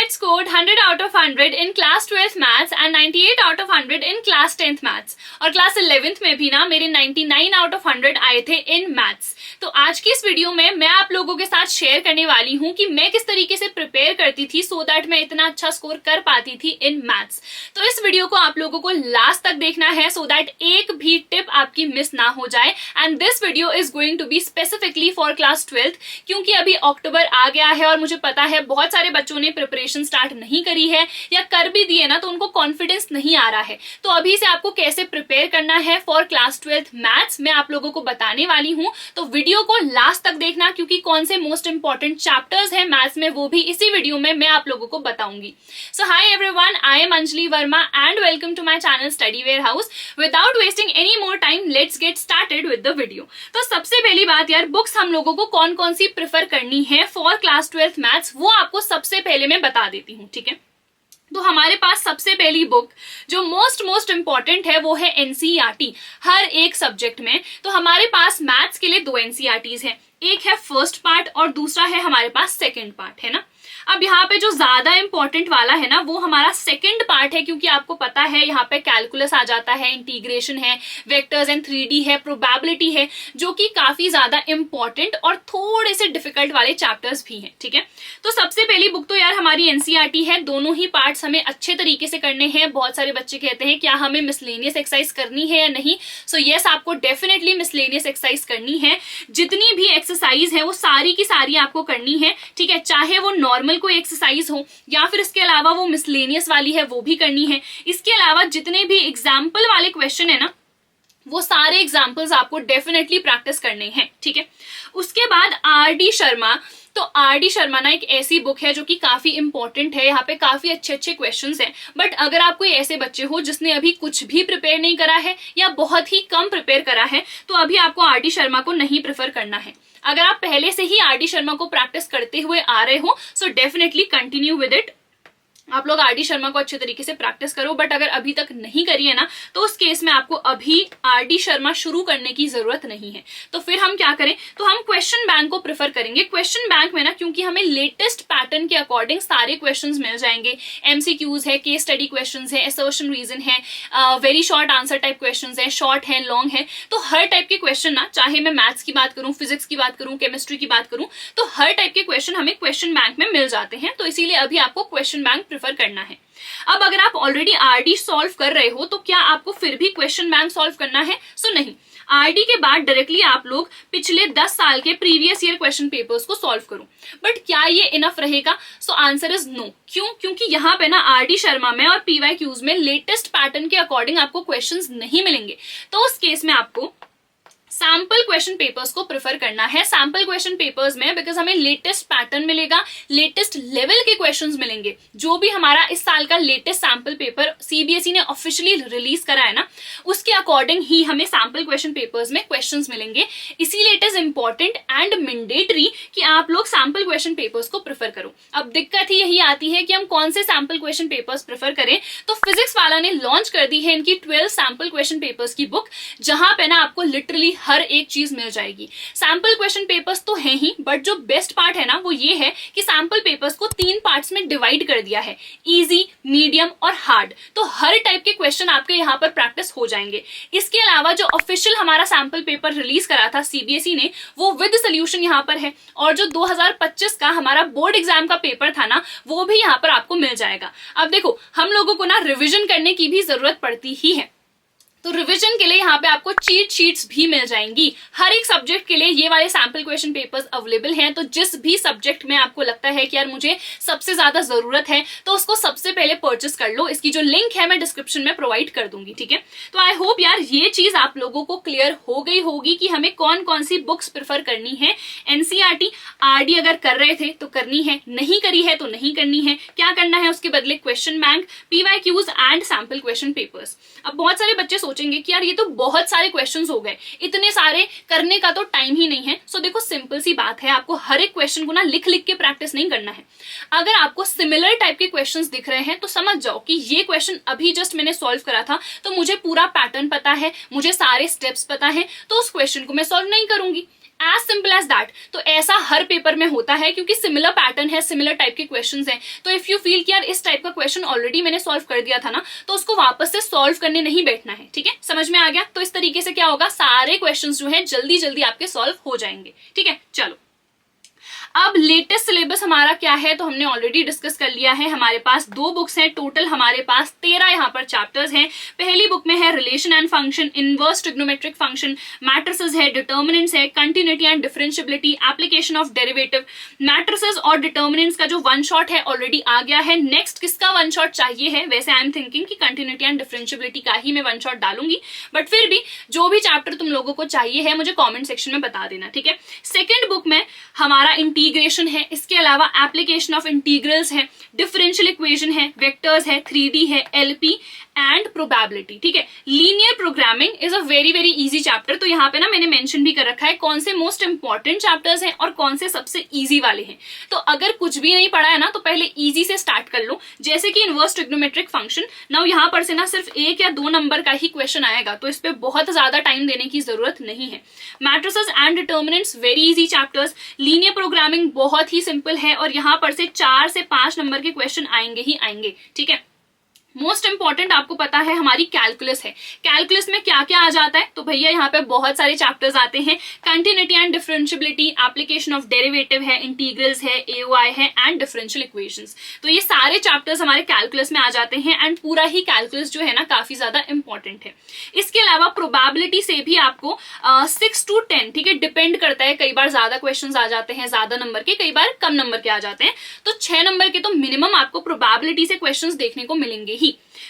had scored 100 out of 100 in class 12th maths and 98 out of 100 in class 10th maths. और class 11th में भी ना मेरे 99 out of 100 आए थे in maths. तो आज की इस वीडियो में मैं आप लोगों के साथ शेयर करने वाली हूँ कि मैं किस तरीके से प्रिपेयर करती थी so that मैं इतना अच्छा स्कोर कर पाती थी in maths. तो इस वीडियो को आप लोगों को लास्ट तक देखना है so that एक भी टिप आपकी मिस ना हो जाए. And this video is going to be specifically for class 12th क्योंकि अभी अक्टूबर आ गया है और मुझे पता है बहुत सारे बच्चों ने प्रिपरेशन स्टार्ट नहीं करी है या कर भी दिए ना तो उनको कॉन्फिडेंस नहीं आ रहा है. तो अभी से आपको कैसे प्रिपेयर करना है फॉर क्लास 12th मैथ्स मैं आप लोगों को बताने वाली हूँ. तो वीडियो को लास्ट तक देखना क्योंकि कौन से मोस्ट इंपॉर्टेंट चैप्टर्स हैं मैथ्स में वो भी इसी वीडियो में मैं आप लोगों को बताऊंगी. So hi everyone, I am Anjali Verma and welcome to my channel study warehouse. Without wasting any more time let's get started with the video. तो सबसे पहली बात यार, बुक्स हम लोगों को कौन कौन सी प्रेफर करनी है फॉर क्लास 12th मैथ्स वो आपको सबसे पहले मैं बता देती हूँ. ठीक है, तो हमारे पास सबसे पहली बुक जो मोस्ट इंपॉर्टेंट है वो है एनसीईआरटी हर एक सब्जेक्ट में. तो हमारे पास मैथ्स के लिए दो एनसीईआरटीज हैं, एक है फर्स्ट पार्ट और दूसरा है हमारे पास सेकंड पार्ट, है ना. अब यहाँ पे जो ज्यादा इंपॉर्टेंट वाला है ना वो हमारा सेकंड पार्ट है क्योंकि आपको पता है यहाँ पे कैलकुलस आ जाता है, इंटीग्रेशन है, वेक्टर्स एंड 3D है, प्रोबेबिलिटी है, जो कि काफी ज्यादा इंपॉर्टेंट और थोड़े से डिफिकल्ट वाले चैप्टर्स भी हैं. ठीक है, तो सबसे पहली बुक तो यार हमारी एनसीईआरटी है. दोनों ही पार्ट्स हमें अच्छे तरीके से करने हैं. बहुत सारे बच्चे कहते हैं क्या हमें मिसलेनियस एक्सरसाइज करनी है या नहीं. सो यस, आपको डेफिनेटली मिसलेनियस एक्सरसाइज करनी है. जितनी भी एक्सरसाइज है वो सारी की सारी आपको करनी है. ठीक है, चाहे वो नॉर्मल कोई एक्सरसाइज हो या फिर इसके अलावा वो मिसलेनियस वाली है वो भी करनी है. इसके अलावा जितने भी एग्जाम्पल वाले क्वेश्चन है ना वो सारे एग्जाम्पल्स आपको डेफिनेटली प्रैक्टिस करने हैं. ठीक है, उसके बाद आर.डी. शर्मा. तो आर.डी. शर्मा ना एक ऐसी बुक है जो कि काफी इंपॉर्टेंट है. यहाँ पे काफी अच्छे क्वेश्चंस हैं. बट अगर आप कोई ऐसे बच्चे हो जिसने अभी कुछ भी प्रिपेयर नहीं करा है या बहुत ही कम प्रिपेयर करा है तो अभी आपको आर.डी. शर्मा को नहीं प्रेफर करना है. अगर आप पहले से ही आर.डी. शर्मा को प्रैक्टिस करते हुए आ रहे हो so definitely continue with it. आप लोग आर.डी. शर्मा को अच्छे तरीके से प्रैक्टिस करो. बट अगर अभी तक नहीं करी है ना तो उस केस में आपको अभी आर.डी. शर्मा शुरू करने की जरूरत नहीं है. तो फिर हम क्या करें, तो हम क्वेश्चन बैंक को प्रेफर करेंगे. क्वेश्चन बैंक में ना क्योंकि हमें लेटेस्ट पैटर्न के अकॉर्डिंग सारे क्वेश्चंस मिल जाएंगे. एमसीक्यूज है, केस स्टडी क्वेश्चंस है, असर्शन रीजन है, very short answer type questions है, शॉर्ट है, लॉन्ग है. तो हर टाइप के क्वेश्चन ना, चाहे मैं मैथ्स की बात करूं, फिजिक्स की बात करूं, केमिस्ट्री की बात करूं, तो हर टाइप के क्वेश्चन हमें क्वेश्चन बैंक में मिल जाते हैं. तो इसीलिए अभी आपको क्वेश्चन बैंक प्रेफर करना है. अब अगर आप ऑलरेडी आरडी सॉल्व कर रहे हो तो क्या आपको फिर भी क्वेश्चन बैंक सॉल्व करना है? सो नहीं, आरडी के बाद डायरेक्टली आप लोग पिछले 10 साल के प्रीवियस ईयर क्वेश्चन पेपर्स को सॉल्व करो. बट क्या ये इनफ रहेगा? So answer is no. क्यों? क्योंकि यहाँ पे ना आरडी शर्मा में और पीवाईक्यूज में लेटेस्ट पैटर्न के अकॉर्डिंग आपको क्वेश्चंस नहीं मिलेंगे. तो उस केस में आपको सैम्पल क्वेश्चन पेपर्स को प्रेफर करना है. सैम्पल क्वेश्चन पेपर्स में बिकॉज हमें लेटेस्ट पैटर्न मिलेगा, लेटेस्ट लेवल के क्वेश्चंस मिलेंगे. जो भी हमारा इस साल का लेटेस्ट सैम्पल पेपर सीबीएसई ने ऑफिशियली रिलीज करा है ना उसके अकॉर्डिंग ही हमें सैम्पल क्वेश्चन पेपर्स में क्वेश्चंस मिलेंगे. इसीलिए it is important and mandatory कि आप लोग सैम्पल क्वेश्चन पेपर्स को प्रेफर करो. अब दिक्कत ही यही आती है कि हम कौन से सैम्पल क्वेश्चन पेपर्स प्रेफर करें. तो फिजिक्स वाला ने लॉन्च कर दी है इनकी 12 सैम्पल क्वेश्चन पेपर्स की बुक, जहां पे ना आपको लिटरली हर एक चीज मिल जाएगी. सैंपल क्वेश्चन पेपर्स तो हैं ही, बट जो बेस्ट पार्ट है ना वो ये है कि सैंपल पेपर्स को 3 पार्ट्स में डिवाइड कर दिया है, इजी, मीडियम और हार्ड. तो हर टाइप के क्वेश्चन आपके यहाँ पर प्रैक्टिस हो जाएंगे. इसके अलावा जो ऑफिशियल हमारा सैंपल पेपर रिलीज करा था सीबीएसई ने वो विद सोल्यूशन यहाँ पर है. और जो 2025 का हमारा बोर्ड एग्जाम का पेपर था ना वो भी यहाँ पर आपको मिल जाएगा. अब देखो, हम लोगों को ना रिविजन करने की भी जरूरत पड़ती ही है. तो रिवीजन के लिए यहाँ पे आपको चीट शीट्स भी मिल जाएंगी. हर एक सब्जेक्ट के लिए ये वाले सैंपल क्वेश्चन पेपर्स अवेलेबल हैं. तो जिस भी सब्जेक्ट में आपको लगता है कि यार मुझे सबसे ज्यादा जरूरत है तो उसको सबसे पहले परचेस कर लो. इसकी जो लिंक है मैं डिस्क्रिप्शन में प्रोवाइड कर दूंगी. ठीक है, तो आई होप यार ये चीज आप लोगों को क्लियर हो गई होगी कि हमें कौन कौन सी बुक्स प्रेफर करनी है. एनसीईआरटी, आरडी अगर कर रहे थे तो करनी है, नहीं करी है तो नहीं करनी है. क्या करना है उसके बदले? Question bank, PYQs and sample question papers. अब बहुत सारे बच्चे सोचेंगे कि यार ये तो बहुत सारे क्वेश्चंस हो गए, इतने सारे करने का तो टाइम ही नहीं है. सो देखो, सिंपल सी बात है, आपको हर एक क्वेश्चन को ना लिख लिख के प्रैक्टिस नहीं करना है. अगर आपको सिमिलर टाइप के क्वेश्चंस दिख रहे हैं तो समझ जाओ कि ये क्वेश्चन अभी जस्ट मैंने सॉल्व करा था तो मुझे पूरा पैटर्न पता है, मुझे सारे स्टेप्स पता है, तो उस क्वेश्चन को मैं सॉल्व नहीं करूंगी. As simple as that. तो ऐसा हर पेपर में होता है क्योंकि सिमिलर पैटर्न है, सिमिलर टाइप के क्वेश्चंस हैं। तो इफ यू फील कि यार इस टाइप का क्वेश्चन ऑलरेडी मैंने सॉल्व कर दिया था ना, तो उसको वापस से सॉल्व करने नहीं बैठना है, ठीक है, समझ में आ गया। तो इस तरीके से क्या होगा, सारे क्वेश्चंस जो है जल्दी जल्दी आपके सॉल्व हो जाएंगे, ठीक है। चलो अब लेटेस्ट सिलेबस हमारा क्या है, तो हमने ऑलरेडी डिस्कस कर लिया है। हमारे पास 2 बुक्स हैं, टोटल हमारे पास 13 यहाँ पर चैप्टर्स हैं। पहली बुक में है relation and function, inverse trigonometric function, matrices है, डिटर्मिनेंट्स है, continuity and differentiability, application of derivative. Matrices और डिटर्मिनेंट्स का जो वन शॉट है ऑलरेडी आ गया है। नेक्स्ट किसका वन शॉट चाहिए है, वैसे आई एम थिंकिंग कि कंटिन्यूटी एंड डिफरेंशियबिलिटी का ही मैं वन शॉट डालूंगी, बट फिर भी जो भी चैप्टर तुम लोगों को चाहिए है मुझे कॉमेंट सेक्शन में बता देना, ठीक है। सेकेंड बुक में हमारा इंटीग्रेशन है, इसके अलावा एप्लीकेशन ऑफ इंटीग्रल्स है, डिफरेंशियल इक्वेशन है, वेक्टर्स है, 3D है, एलपी एंड प्रोबेबिलिटी, ठीक है। Linear programming is a very very easy chapter. तो यहाँ पे ना मैंने मेंशन भी कर रखा है कौन से मोस्ट इंपॉर्टेंट चैप्टर्स हैं और कौन से सबसे इजी वाले हैं। तो अगर कुछ भी नहीं पढ़ा है ना तो पहले इजी से स्टार्ट कर लो, जैसे कि इनवर्स ट्रिग्नोमेट्रिक फंक्शन। नाउ यहाँ पर से ना सिर्फ 1 या 2 नंबर का ही क्वेश्चन आएगा, तो इस पे बहुत ज्यादा टाइम देने की जरूरत नहीं है। Matrices and determinants very easy chapters. Linear programming बहुत ही सिंपल है और यहाँ पर से 4 से 5 नंबर के क्वेश्चन आएंगे ही आएंगे, ठीक है। मोस्ट इंपॉर्टेंट आपको पता है हमारी कैलकुलस है। कैलकुलस में क्या क्या आ जाता है, तो भैया यहाँ पे बहुत सारे चैप्टर्स आते हैं। Continuity and differentiability, application of derivative है, इंटीग्रल्स है, एओआई है एंड डिफरेंशियल इक्वेशंस। तो ये सारे चैप्टर्स हमारे कैलकुलस में आ जाते हैं एंड पूरा ही कैलकुलस जो है ना काफी ज्यादा इंपॉर्टेंट है। इसके अलावा प्रोबेबिलिटी से भी आपको 6 to 10, ठीक है, डिपेंड करता है। कई बार ज्यादा क्वेश्चन आ जाते हैं ज्यादा नंबर के, कई बार कम नंबर के आ जाते हैं। तो 6 नंबर के तो मिनिमम आपको प्रोबेबिलिटी से क्वेश्चन देखने को मिलेंगे ही।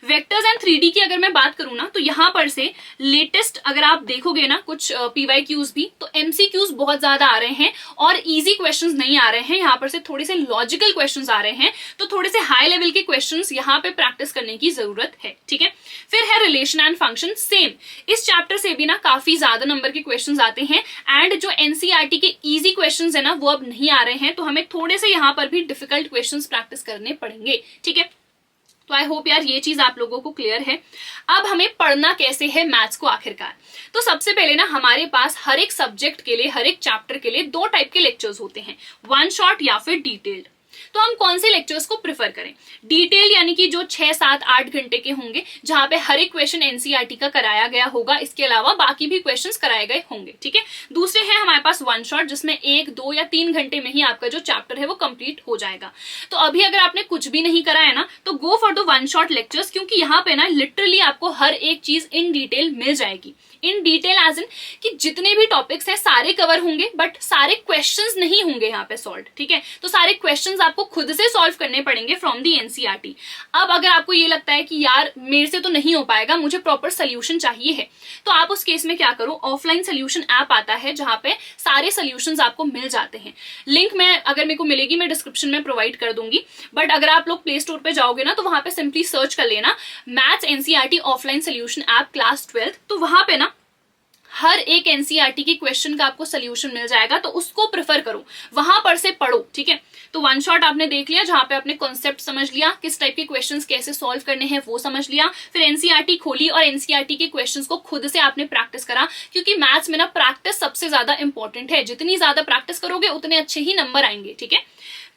वेक्टर्स एंड 3D की अगर मैं बात करूं ना, तो यहां पर से लेटेस्ट अगर आप देखोगे ना कुछ PYQs भी, तो MCQs बहुत ज्यादा आ रहे हैं और इजी क्वेश्चंस नहीं आ रहे हैं। यहां पर से थोड़े से लॉजिकल क्वेश्चंस आ रहे हैं, तो थोड़े से हाई लेवल के क्वेश्चंस यहां पे प्रैक्टिस करने की जरूरत है, ठीक है। फिर है रिलेशन एंड फंक्शन। सेम इस चैप्टर से भी ना काफी ज्यादा नंबर के क्वेश्चंस आते हैं एंड जो NCERT के इजी क्वेश्चंस है ना वो अब नहीं आ रहे हैं, तो हमें थोड़े से यहाँ पर भी डिफिकल्ट क्वेश्चंस प्रैक्टिस करने पड़ेंगे, ठीक है। तो आई होप यार ये चीज आप लोगों को क्लियर है। अब हमें पढ़ना कैसे है मैथ्स को आखिरकार, तो सबसे पहले ना हमारे पास हर एक सब्जेक्ट के लिए, हर एक चैप्टर के लिए 2 टाइप के लेक्चर्स होते हैं, वन शॉट या फिर डिटेल्ड। तो हम कौन से लेक्चर्स को प्रेफर करें, डिटेल यानी कि जो 6, 7, 8 घंटे के होंगे, जहां पे हर एक क्वेश्चन NCERT का कराया गया होगा, इसके अलावा बाकी भी क्वेश्चंस कराए गए होंगे, ठीक है। दूसरे हैं हमारे पास वन शॉट, जिसमें 1, 2 या 3 घंटे में ही आपका जो चैप्टर है वो कंप्लीट हो जाएगा। तो अभी अगर आपने कुछ भी नहीं करा है ना, तो go for the one shot lectures, क्योंकि यहाँ पे ना लिटरली आपको हर एक चीज इन डिटेल मिल जाएगी। इन डिटेल एज इन कि जितने भी टॉपिक्स हैं सारे कवर होंगे, बट सारे क्वेश्चंस नहीं होंगे यहाँ पे सॉल्व, ठीक है। तो सारे क्वेश्चंस आपको खुद से सॉल्व करने पड़ेंगे फ्रॉम दी NCERT। अब अगर आपको ये लगता है कि यार मेरे से तो नहीं हो पाएगा, मुझे प्रॉपर सोल्यूशन चाहिए है, तो आप उस केस में क्या करो, ऑफलाइन सोल्यूशन ऐप आता है जहां पे सारे सोल्यूशंस आपको मिल जाते हैं। लिंक मैं अगर मेरे को मिलेगी मैं डिस्क्रिप्शन में प्रोवाइड कर दूंगी, बट अगर आप लोग प्ले स्टोर पे जाओगे ना तो वहां पे सिंपली सर्च कर लेना maths NCERT offline solution app class 12। तो वहां पे ना हर एक NCERT के क्वेश्चन का आपको सोल्यूशन मिल जाएगा, तो उसको प्रेफर करो, वहां पर से पढ़ो, ठीक है। तो वन शॉट आपने देख लिया, जहां पे आपने कॉन्सेप्ट समझ लिया, किस टाइप के क्वेश्चंस कैसे सॉल्व करने हैं वो समझ लिया। फिर NCERT खोली और NCERT के क्वेश्चंस को खुद से आपने प्रैक्टिस करा, क्योंकि मैथ्स में ना प्रैक्टिस सबसे ज्यादा इंपॉर्टेंट है। जितनी ज्यादा प्रैक्टिस करोगे उतने अच्छे ही नंबर आएंगे, ठीक है।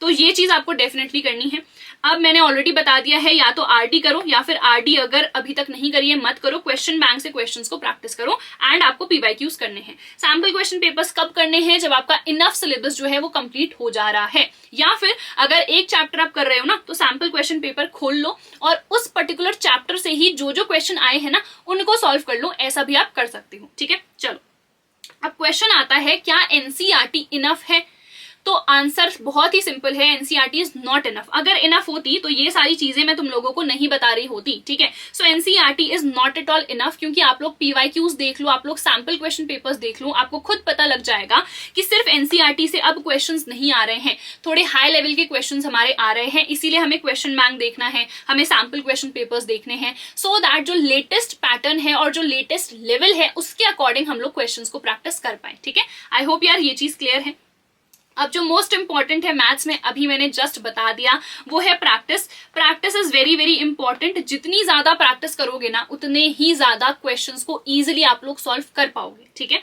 तो ये चीज आपको डेफिनेटली करनी है। अब मैंने ऑलरेडी बता दिया है, या तो RD करो या फिर RD अगर अभी तक नहीं करी है मत करो, क्वेश्चन बैंक से क्वेश्चंस को प्रैक्टिस करो एंड आपको PYQs करने हैं। सैम्पल क्वेश्चन पेपर्स कब करने हैं, जब आपका इनफ सिलेबस जो है वो कंप्लीट हो जा रहा है, या फिर अगर एक चैप्टर आप कर रहे हो ना तो सैम्पल क्वेश्चन पेपर खोल लो और उस पर्टिकुलर चैप्टर से ही जो जो क्वेश्चन आए हैं ना उनको सॉल्व कर लो, ऐसा भी आप कर सकते हो, ठीक है। चलो अब क्वेश्चन आता है, क्या NCERT इनफ है? तो आंसर बहुत ही सिंपल है, NCERT इज नॉट इनफ। अगर इनफ होती तो ये सारी चीजें मैं तुम लोगों को नहीं बता रही होती, ठीक है। सो NCERT is not at all enough, क्योंकि आप लोग PYQs देख लो, आप लोग सैम्पल क्वेश्चन पेपर्स देख लो, आपको खुद पता लग जाएगा कि सिर्फ NCERT से अब क्वेश्चंस नहीं आ रहे हैं, थोड़े हाई लेवल के क्वेश्चंस हमारे आ रहे हैं। इसीलिए हमें क्वेश्चन बैंक देखना है, हमें सैम्पल क्वेश्चन पेपर्स देखने हैं, सो दैट जो लेटेस्ट पैटर्न है और जो लेटेस्ट लेवल है उसके अकॉर्डिंग हम लोग क्वेश्चंस को प्रैक्टिस कर पाए, ठीक है। आई होप यार ये चीज क्लियर है। अब जो मोस्ट इंपॉर्टेंट है मैथ्स में, अभी मैंने जस्ट बता दिया, वो है practice. Practice is very very important. जितनी ज्यादा प्रैक्टिस करोगे ना, उतने ही ज्यादा क्वेश्चंस को इजीली आप लोग सॉल्व कर पाओगे, ठीक है।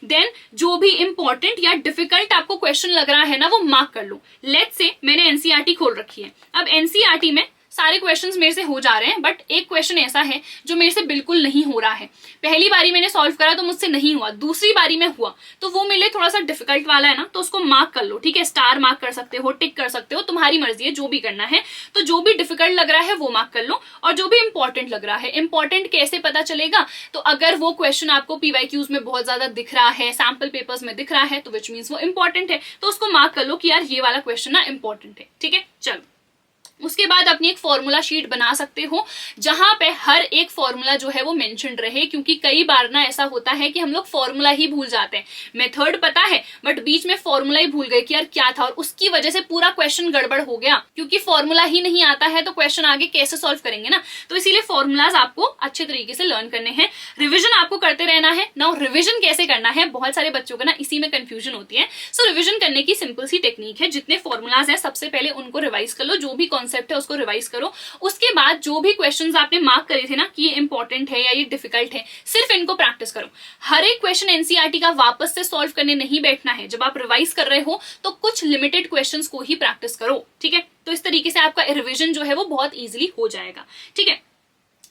देन जो भी इंपॉर्टेंट या डिफिकल्ट आपको क्वेश्चन लग रहा है ना, वो मार्क कर लो। लेट्स से मैंने एनसीईआरटी खोल रखी है। अब एनसीईआरटी में सारे क्वेश्चंस मेरे से हो जा रहे हैं, बट एक क्वेश्चन ऐसा है जो मेरे से बिल्कुल नहीं हो रहा है। पहली बारी मैंने सॉल्व करा तो मुझसे नहीं हुआ, दूसरी बारी में हुआ, तो वो मेरे लिए थोड़ा सा डिफिकल्ट वाला है ना, तो उसको मार्क कर लो, ठीक है। स्टार मार्क कर सकते हो, टिक कर सकते हो, तुम्हारी मर्जी है जो भी करना है। तो जो भी डिफिकल्ट लग रहा है वो मार्क कर लो, और जो भी इंपॉर्टेंट लग रहा है। इंपॉर्टेंट कैसे पता चलेगा? तो अगर वो क्वेश्चन आपको पीवाईक्यूज में बहुत ज्यादा दिख रहा है, सैम्पल पेपर्स में दिख रहा है, तो विच मीन्स वो इंपॉर्टेंट है, तो उसको मार्क कर लो कि यार ये वाला क्वेश्चन ना इंपॉर्टेंट है, ठीक है। चलो, उसके बाद अपनी एक फॉर्मूला शीट बना सकते हो, जहां पे हर एक फॉर्मूला जो है वो मेंशन्ड रहे, क्योंकि कई बार ना ऐसा होता है कि हम लोग फॉर्मूला ही भूल जाते हैं। मेथड पता है, बट बीच में फॉर्मूला ही भूल गए कि यार क्या था, और उसकी वजह से पूरा क्वेश्चन गड़बड़ हो गया, क्योंकि फॉर्मूला ही नहीं आता है तो क्वेश्चन आगे कैसे सॉल्व करेंगे ना। तो इसीलिए फॉर्मूलाज आपको अच्छे तरीके से लर्न करने हैं। रिविजन आपको करते रहना है। नाउ रिविजन कैसे करना है, बहुत सारे बच्चों को ना इसी में कंफ्यूजन होती है। सो रिविजन करने की सिंपल सी टेक्निक है। जितने फॉर्मूलाज है सबसे पहले उनको रिवाइज कर लो, जो भी कॉन्सेप्ट है उसको रिवाइज करो। उसके बाद जो भी क्वेश्चंस आपने मार्क करे थे ना कि ये इंपॉर्टेंट है या ये डिफिकल्ट है, सिर्फ इनको प्रैक्टिस करो। हर एक क्वेश्चन एनसीईआरटी का वापस से सॉल्व करने नहीं बैठना है। जब आप रिवाइज कर रहे हो तो कुछ लिमिटेड क्वेश्चंस को ही प्रैक्टिस करो, ठीक है। तो इस तरीके से आपका रिविजन जो है वो बहुत इजीली हो जाएगा, ठीक है।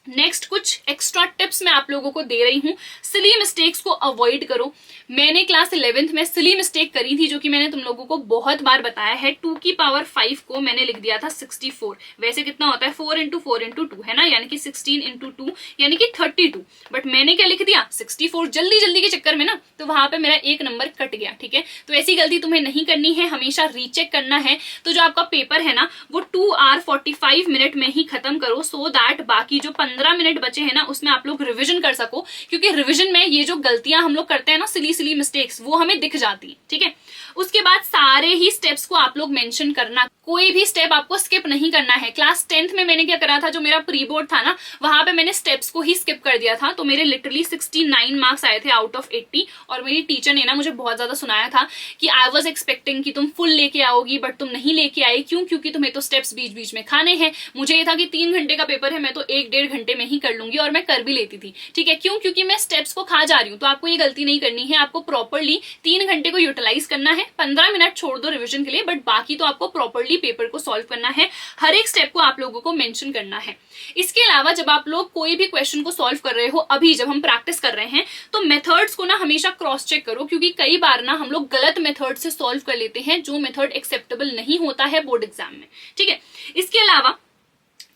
नेक्स्ट कुछ एक्स्ट्रा टिप्स मैं आप लोगों को दे रही हूँ। सिली मिस्टेक्स को अवॉइड करो। मैंने क्लास 11th में सिली मिस्टेक करी थी, जो कि मैंने तुम लोगों को बहुत बार बताया है। 2 की पावर 5 को मैंने लिख दिया था 64। वैसे कितना होता है 4 × 4 × 2 है ना, यानी कि 16 × 2 यानी कि 32। बट मैंने क्या लिख दिया 64, जल्दी जल्दी के चक्कर में ना, तो वहां पे मेरा एक नंबर कट गया, ठीक है। तो ऐसी गलती तुम्हें नहीं करनी है, हमेशा रीचेक करना है। तो जो आपका पेपर है ना, वो 2 hour 45 minute में ही खत्म करो, सो दैट बाकी जो 15 मिनट बचे हैं ना, उसमें आप लोग रिविजन कर सको। क्योंकि रिविजन में ये जो गलतियां हम लोग करते हैं ना, सिली मिस्टेक्स, वो हमें दिख जाती है, ठीक है। उसके बाद सारे ही स्टेप्स को आप लोग मेंशन करना, कोई भी स्टेप आपको स्किप नहीं करना है। क्लास 10th में मैंने क्या करा था, जो मेरा प्री बोर्ड था ना, वहां पे मैंने स्टेप्स को ही स्किप कर दिया था, तो मेरे लिटरली 69 मार्क्स आए थे आउट ऑफ 80। और मेरी टीचर ने ना मुझे बहुत ज्यादा सुनाया था कि आई वॉज एक्सपेक्टिंग कि तुम फुल लेके आओगी, बट तुम नहीं लेके आई। क्यों? क्योंकि तुम्हें तो स्टेप्स बीच बीच में खाने हैं। मुझे ये था कि 3 घंटे का पेपर है, मैं तो 1-1.5 घंटे में ही कर लूंगी, और मैं कर भी लेती थी, ठीक है। क्यों? क्योंकि मैं स्टेप्स को खा जा रही हूँ। तो आपको ये गलती नहीं करनी है, आपको प्रॉपरली 3 घंटे को यूटिलाइज करना है। 15 मिनट छोड़ दो रिविजन के लिए, बट बाकी तो आपको प्रॉपरली पेपर को सॉल्व करना है। हर एक स्टेप को आप लोगों को मेंशन करना है। इसके अलावा जब आप लोग कोई भी क्वेश्चन को सॉल्व कर रहे हो, अभी जब हम प्रैक्टिस कर रहे हैं, तो मेथड्स को ना हमेशा क्रॉस चेक करो, क्योंकि कई बार ना हम लोग गलत मेथड से सॉल्व कर लेते हैं, जो मेथड एक्सेप्टेबल नहीं होता है बोर्ड एग्जाम में, ठीक है। इसके अलावा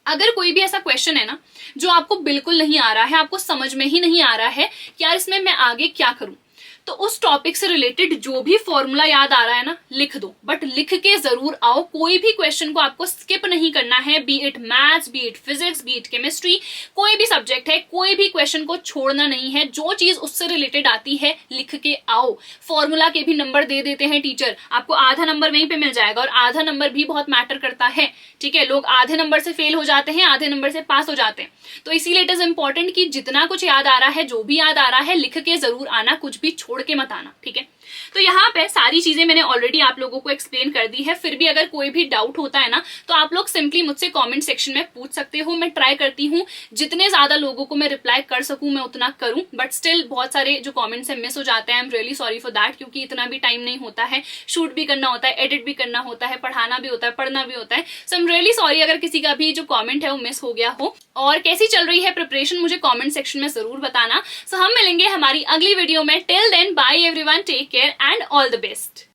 अगर कोई भी ऐसा क्वेश्चन है ना जो आपको बिल्कुल नहीं आ रहा है, आपको समझ में ही नहीं आ रहा है कि यार इसमें मैं आगे क्या करूं, तो उस टॉपिक से रिलेटेड जो भी फॉर्मूला याद आ रहा है ना, लिख दो। बट लिख के जरूर आओ। कोई भी क्वेश्चन को आपको स्किप नहीं करना है, B it maths, B it physics, B it chemistry, कोई भी सब्जेक्ट है, कोई भी क्वेश्चन को छोड़ना नहीं है। जो चीज उससे रिलेटेड आती है लिख के आओ। फॉर्मूला के भी नंबर दे देते हैं टीचर, आपको आधा नंबर वहीं पे मिल जाएगा, और आधा नंबर भी बहुत मैटर करता है, ठीक है। लोग आधे नंबर से फेल हो जाते हैं, आधे नंबर से पास हो जाते हैं। तो इसीलिए इट इज इंपॉर्टेंट कि जितना कुछ याद आ रहा है, जो भी याद आ रहा है, लिख के जरूर आना, कुछ भी छोड़ के मत आना, ठीक है। तो यहाँ पे सारी चीजें मैंने ऑलरेडी आप लोगों को एक्सप्लेन कर दी है। फिर भी अगर कोई भी डाउट होता है ना, तो आप लोग सिंपली मुझसे कमेंट सेक्शन में पूछ सकते हो। मैं ट्राई करती हूँ जितने ज्यादा लोगों को मैं रिप्लाई कर सकूं, मैं उतना करूं, बट स्टिल बहुत सारे जो कमेंट्स हैं मिस हो जाते हैं। I am really sorry for that, क्योंकि इतना भी टाइम नहीं होता है। शूट भी करना होता है, एडिट भी करना होता है, पढ़ाना भी होता है, पढ़ना भी होता है। सो आई एम रियली सॉरी अगर किसी का भी जो कॉमेंट है वो मिस हो गया हो। और कैसी चल रही है प्रिपरेशन, मुझे कॉमेंट सेक्शन में जरूर बताना। सो हम मिलेंगे हमारी अगली वीडियो में। Till then bye everyone, take care and all the best.